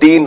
3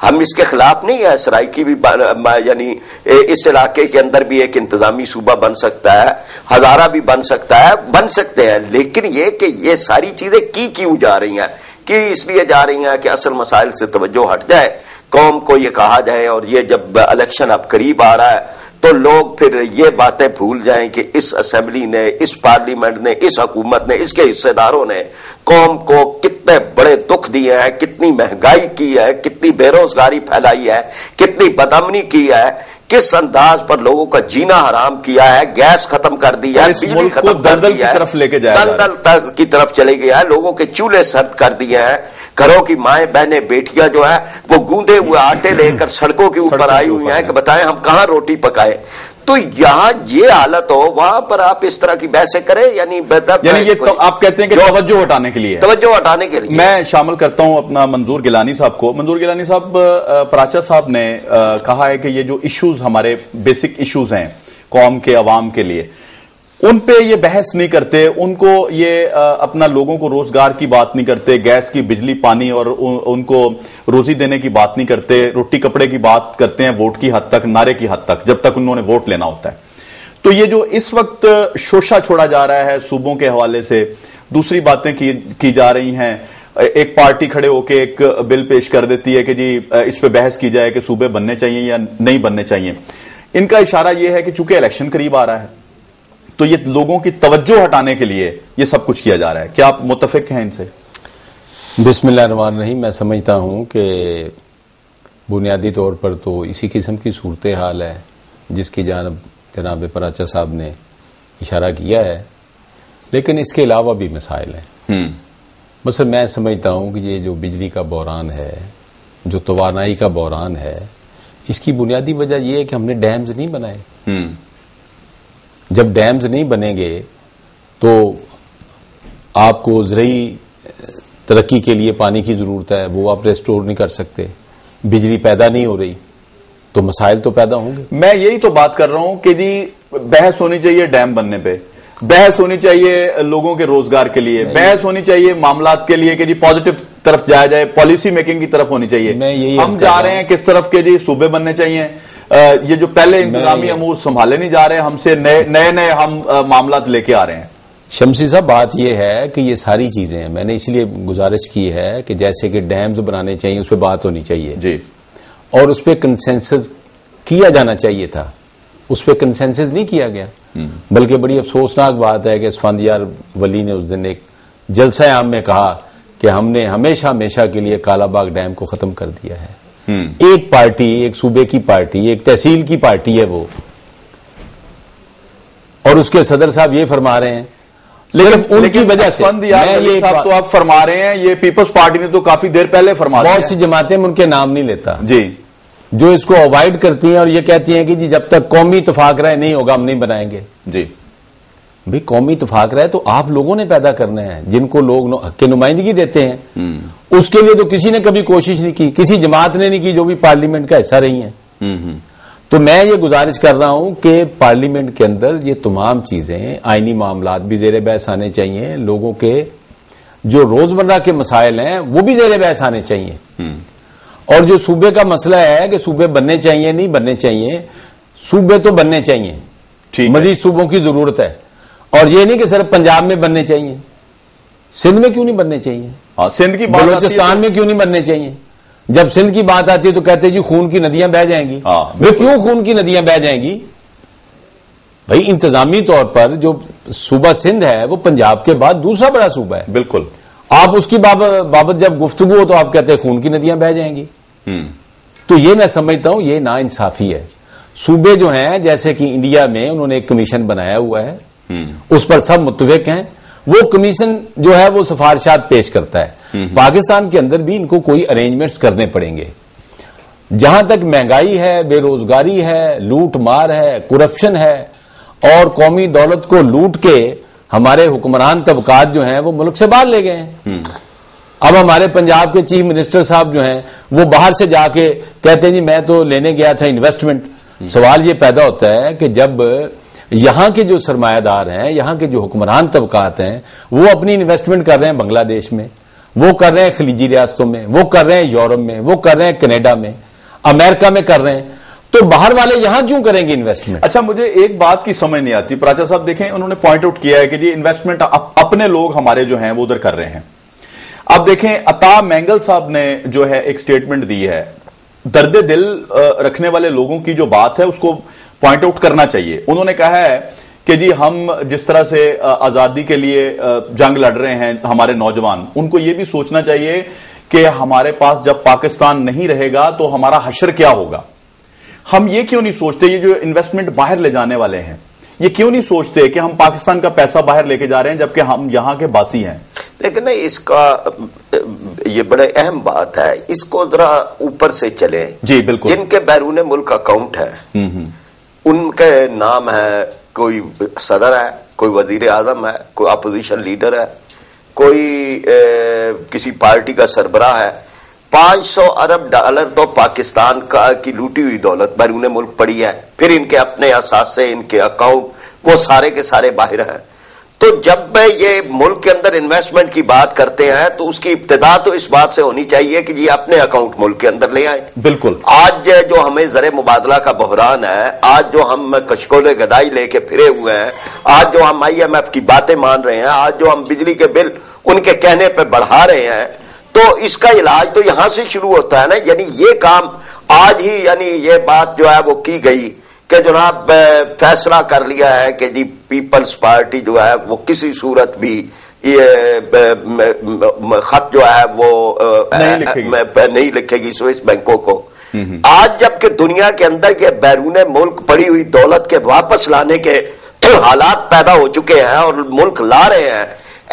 ہم اس کے خلاف نہیں ہے. سرائکی بھی یعنی اس علاقے کے اندر بھی ایک انتظامی صوبہ بن سکتا ہے, ہزارہ بھی بن سکتا ہے, بن سکتے ہیں, لیکن یہ کہ یہ ساری چیزیں کیوں جا رہی ہیں, اس لیے جا رہی ہیں کہ اصل مسائل سے توجہ ہٹ جائے, قوم کو یہ کہا جائے, اور یہ جب الیکشن اب قریب آ رہا ہے تو لوگ پھر یہ باتیں بھول جائیں کہ اس اسمبلی نے, اس پارلیمنٹ نے, اس حکومت نے, اس کے حصے داروں نے قوم کو کتنے بڑے دکھ دیے ہیں, کتنی مہنگائی کی ہے, کتنی بے روزگاری پھیلائی ہے, کتنی بدامنی کی ہے, کس انداز پر لوگوں کا جینا حرام کیا ہے, گیس ختم کر دیا ہے, بجلی ختم کر دی ہے, دلدل تک کی طرف چلے گیا ہے, لوگوں کے چولہے سرد کر دیے ہیں, گھروں کی مائیں بہنیں بیٹیاں جو ہیں وہ گوندے ہوئے آٹے لے کر سڑکوں کے اوپر آئی ہوئی ہیں کہ بتائیں ہم کہاں روٹی پکائے. تو یہاں یہ حالت ہو, وہاں پر آپ اس طرح کی بحثیں کریں, یعنی یہ آپ کہتے ہیں کہ توجہ ہٹانے کے لیے, میں شامل کرتا ہوں اپنا منظور گیلانی صاحب کو. منظور گیلانی صاحب, پراچا صاحب نے کہا ہے کہ یہ جو ایشوز ہمارے بیسک ایشوز ہیں قوم کے عوام کے لیے, ان پہ یہ بحث نہیں کرتے, ان کو یہ اپنا لوگوں کو روزگار کی بات نہیں کرتے, گیس کی, بجلی, پانی اور ان کو روزی دینے کی بات نہیں کرتے, روٹی کپڑے کی بات کرتے ہیں ووٹ کی حد تک, نعرے کی حد تک, جب تک انہوں نے ووٹ لینا ہوتا ہے. تو یہ جو اس وقت شوشہ چھوڑا جا رہا ہے صوبوں کے حوالے سے, دوسری باتیں کی جا رہی ہیں, ایک پارٹی کھڑے ہو کے ایک بل پیش کر دیتی ہے کہ جی اس پہ بحث کی جائے کہ صوبے بننے چاہیے یا نہیں بننے چاہیے. ان کا اشارہ یہ ہے کہ چونکہ الیکشن قریب آ رہا ہے تو یہ لوگوں کی توجہ ہٹانے کے لیے یہ سب کچھ کیا جا رہا ہے. کیا آپ متفق ہیں ان سے؟ بسم اللہ الرحمن الرحیم. میں سمجھتا ہوں کہ بنیادی طور پر تو اسی قسم کی صورتحال ہے جس کی جانب جناب پراچا صاحب نے اشارہ کیا ہے, لیکن اس کے علاوہ بھی مسائل ہیں. مثلا میں سمجھتا ہوں کہ یہ جو بجلی کا بحران ہے, جو توانائی کا بحران ہے, اس کی بنیادی وجہ یہ ہے کہ ہم نے ڈیمز نہیں بنائے. جب ڈیمز نہیں بنیں گے تو آپ کو زرعی ترقی کے لیے پانی کی ضرورت ہے, وہ آپ ریسٹور نہیں کر سکتے, بجلی پیدا نہیں ہو رہی, تو مسائل تو پیدا ہوں گے. میں یہی تو بات کر رہا ہوں کہ جی بحث ہونی چاہیے ڈیم بننے پہ, بحث ہونی چاہیے لوگوں کے روزگار کے لیے, بحث ہونی چاہیے معاملات کے لیے کہ جی پازیٹو طرف جایا جائے, پالیسی میکنگ کی طرف ہونی چاہیے. ہم جا رہے ہیں کس طرف کے جی صوبے بننے چاہیے, یہ جو پہلے انتظامی امور سنبھالے نہیں جا رہے, ہم سے نئے ہم معاملات لے کے آ رہے ہیں. شمسی صاحب, بات یہ ہے کہ یہ ساری چیزیں میں نے اس لیے گزارش کی ہے کہ جیسے کہ ڈیمز بنانے چاہیے, اس پہ بات ہونی چاہیے جی, اور اس پہ کنسنسس کیا جانا چاہیے تھا, اس پہ کنسنسس نہیں کیا گیا. بلکہ بڑی افسوسناک بات ہے کہ اسفندیار ولی نے اس دن ایک جلسہ عام میں کہا کہ ہم نے ہمیشہ کے لیے کالا باغ ڈیم کو ختم کر دیا ہے. ایک پارٹی, ایک صوبے کی پارٹی, ایک تحصیل کی پارٹی ہے وہ, اور اس کے صدر صاحب یہ فرما رہے ہیں, لیکن ان کی وجہ سے صاحب تو آپ فرما رہے ہیں, یہ پیپلز پارٹی نے تو کافی دیر پہلے فرما دیا. بہت سی جماعتیں ان کے نام نہیں لیتا جی, جو اس کو اوائڈ کرتی ہیں اور یہ کہتی ہیں کہ جی جب تک قومی اتفاق رائے نہیں ہوگا ہم نہیں بنائیں گے. جی بھئی قومی اتفاق رائے تو آپ لوگوں نے پیدا کرنا ہے, جن کو لوگ حق کی نمائندگی دیتے ہیں. اس کے لیے تو کسی نے کبھی کوشش نہیں کی, کسی جماعت نے نہیں کی جو بھی پارلیمنٹ کا حصہ رہی ہیں. تو میں یہ گزارش کر رہا ہوں کہ پارلیمنٹ کے اندر یہ تمام چیزیں, آئینی معاملات بھی زیر بحث آنے چاہیے, لوگوں کے جو روزمرہ کے مسائل ہیں وہ بھی زیر بحث آنے چاہیے. اور جو صوبے کا مسئلہ ہے کہ صوبے بننے چاہیے نہیں بننے چاہیے, صوبے تو بننے چاہیے, مزید صوبوں کی ضرورت ہے. اور یہ نہیں کہ صرف پنجاب میں بننے چاہیے, سندھ میں کیوں نہیں بننے چاہیے, سندھ کی بات, بلوچستان میں کیوں نہیں بننے چاہیے. جب سندھ کی بات آتی ہے تو کہتے جی خون کی ندیاں بہہ جائیں گی. کیوں خون کی ندیاں بہہ جائیں گی بھائی؟ انتظامی طور پر جو صوبہ سندھ ہے وہ پنجاب کے بعد دوسرا بڑا صوبہ ہے. بالکل, آپ اس کی بابت جب گفتگو ہو تو آپ کہتے ہیں خون کی ندیاں بہہ جائیں گی. تو یہ میں سمجھتا ہوں یہ نا انصافی ہے. صوبے جو ہیں جیسے کہ انڈیا میں انہوں نے ایک کمیشن بنایا ہوا ہے, اس پر سب متفق ہیں, وہ کمیشن جو ہے وہ سفارشات پیش کرتا ہے. پاکستان کے اندر بھی ان کو کوئی ارینجمنٹس کرنے پڑیں گے. جہاں تک مہنگائی ہے, بے روزگاری ہے, لوٹ مار ہے, کرپشن ہے, اور قومی دولت کو لوٹ کے ہمارے حکمران طبقات جو ہیں وہ ملک سے باہر لے گئے ہیں. اب ہمارے پنجاب کے چیف منسٹر صاحب جو ہیں وہ باہر سے جا کے کہتے ہیں جی میں تو لینے گیا تھا انویسٹمنٹ. سوال یہ پیدا ہوتا ہے کہ جب یہاں کے جو سرمایہ دار ہیں, یہاں کے جو حکمران طبقات ہیں وہ اپنی انویسٹمنٹ کر رہے ہیں بنگلہ دیش میں, وہ کر رہے ہیں خلیجی ریاستوں میں، وہ کر رہے ہیں یورپ میں، وہ کر رہے ہیں کینیڈا میں، امریکہ میں کر رہے ہیں، تو باہر والے یہاں کیوں کریں گے انویسٹمنٹ؟ اچھا، مجھے ایک بات کی سمجھ نہیں آتی، پراچا صاحب دیکھیں انہوں نے پوائنٹ آؤٹ کیا ہے کہ جی انویسٹمنٹ اپنے لوگ ہمارے جو ہیں وہ ادھر کر رہے ہیں. اب دیکھیں عطا مینگل صاحب نے جو ہے ایک سٹیٹمنٹ دی ہے، درد دل رکھنے والے لوگوں کی جو بات ہے اس کو پوائنٹ آؤٹ کرنا چاہیے. انہوں نے کہا ہے کہ جی ہم جس طرح سے آزادی کے لیے جنگ لڑ رہے ہیں ہمارے نوجوان، ان کو یہ بھی سوچنا چاہیے کہ ہمارے پاس جب پاکستان نہیں رہے گا تو ہمارا حشر کیا ہوگا. ہم یہ کیوں نہیں سوچتے، یہ جو انویسٹمنٹ باہر لے جانے والے ہیں یہ کیوں نہیں سوچتے کہ ہم پاکستان کا پیسہ باہر لے کے جا رہے ہیں جبکہ ہم یہاں کے باسی ہیں؟ لیکن اس کا یہ بڑے اہم بات ہے، اس کو ذرا اوپر سے چلیں. جی بالکل. جن کے بیرون ملک اکاؤنٹ ہے ان کے نام ہے، کوئی صدر ہے، کوئی وزیر اعظم ہے، کوئی اپوزیشن لیڈر ہے، کوئی کسی پارٹی کا سربراہ ہے. 500 ارب ڈالر تو پاکستان کی لوٹی ہوئی دولت بیرون ملک پڑی ہے. پھر ان کے اپنے اثاثے، ان کے اکاؤنٹ وہ سارے کے سارے باہر ہیں. تو جب یہ ملک کے اندر انویسٹمنٹ کی بات کرتے ہیں تو اس کی ابتدا تو اس بات سے ہونی چاہیے کہ جی اپنے اکاؤنٹ ملک کے اندر لے آئیں. بالکل. آج جو ہمیں زر مبادلہ کا بحران ہے، آج جو ہم کشکول گدائی لے کے پھرے ہوئے ہیں، آج جو ہم IMF کی باتیں مان رہے ہیں، آج جو ہم بجلی کے بل ان کے کہنے پہ بڑھا رہے ہیں، تو اس کا علاج تو یہاں سے شروع ہوتا ہے نا. یعنی یہ کام آج ہی، یعنی یہ بات جو ہے وہ کی گئی کہ جناب فیصلہ کر لیا ہے کہ جی پیپلز پارٹی جو ہے وہ کسی صورت بھی خط جو ہے وہ نہیں لکھے گی سوئس بینکوں کو. آج جب کہ دنیا کے اندر یہ بیرون ملک پڑی ہوئی دولت کے واپس لانے کے حالات پیدا ہو چکے ہیں اور ملک لا رہے ہیں،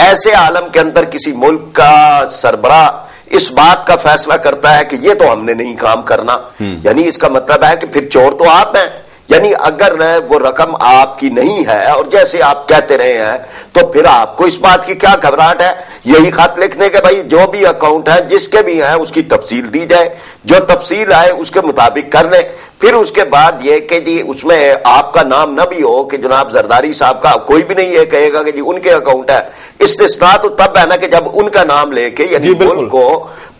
ایسے عالم کے اندر کسی ملک کا سربراہ اس بات کا فیصلہ کرتا ہے کہ یہ تو ہم نے نہیں کام کرنا، یعنی اس کا مطلب ہے کہ پھر چور تو آپ ہیں. یعنی اگر وہ رقم آپ کی نہیں ہے اور جیسے آپ کہتے رہے ہیں تو پھر آپ کو اس بات کی کیا گھبراہٹ ہے؟ یہی خط لکھنے کے بھائی جو بھی اکاؤنٹ ہے جس کے بھی ہیں اس کی تفصیل دی جائے، جو تفصیل آئے اس کے مطابق کر لیں. پھر اس کے بعد یہ کہ جی اس میں آپ کا نام نہ بھی ہو کہ جناب زرداری صاحب کا، کوئی بھی نہیں یہ کہے گا کہ جی ان کے اکاؤنٹ ہے. استثناء تو تب ہے نا کہ جب ان کا نام لے کے یعنی ملک کو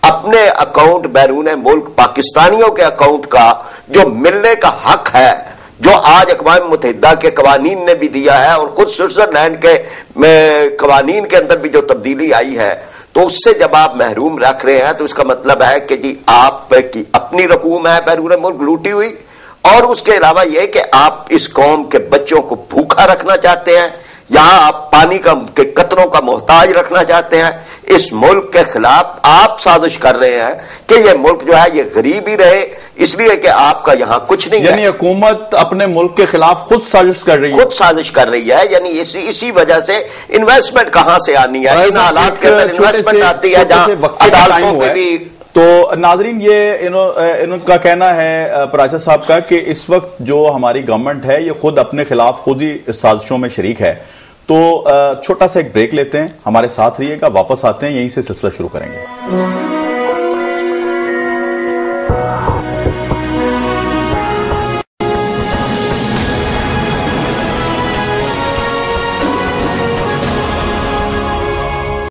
اپنے اکاؤنٹ بیرون ملک پاکستانیوں کے اکاؤنٹ کا جو ملنے کا حق ہے، جو آج اقوام متحدہ کے قوانین نے بھی دیا ہے اور خود سوئٹزرلینڈ کے قوانین کے اندر بھی جو تبدیلی آئی ہے، تو اس سے جب آپ محروم رکھ رہے ہیں تو اس کا مطلب ہے کہ جی آپ کی اپنی رقوم ہے بیرون ملک لوٹی ہوئی، اور اس کے علاوہ یہ کہ آپ اس قوم کے بچوں کو بھوکا رکھنا چاہتے ہیں، یہاں آپ پانی کے قطروں کا محتاج رکھنا چاہتے ہیں. اس ملک کے خلاف آپ سازش کر رہے ہیں کہ یہ ملک جو ہے یہ غریب ہی رہے، اس لیے کہ آپ کا یہاں کچھ نہیں ہے. یعنی حکومت اپنے ملک کے خلاف خود سازش کر رہی ہے، خود سازش کر رہی ہے. یعنی اسی وجہ سے انویسٹمنٹ کہاں سے آنی ہے؟ ان حالات کے اندر انویسٹمنٹ آتی ہے جہاں عدالتوں میں بھی. تو ناظرین یہ ان کا کہنا ہے پراچا صاحب کا کہ اس وقت جو ہماری گورنمنٹ ہے یہ خود اپنے خلاف خود ہی سازشوں میں شریک ہے. تو چھوٹا سا ایک بریک لیتے ہیں، ہمارے ساتھ رہیے گا، واپس آتے ہیں، یہیں سے سلسلہ شروع کریں گے.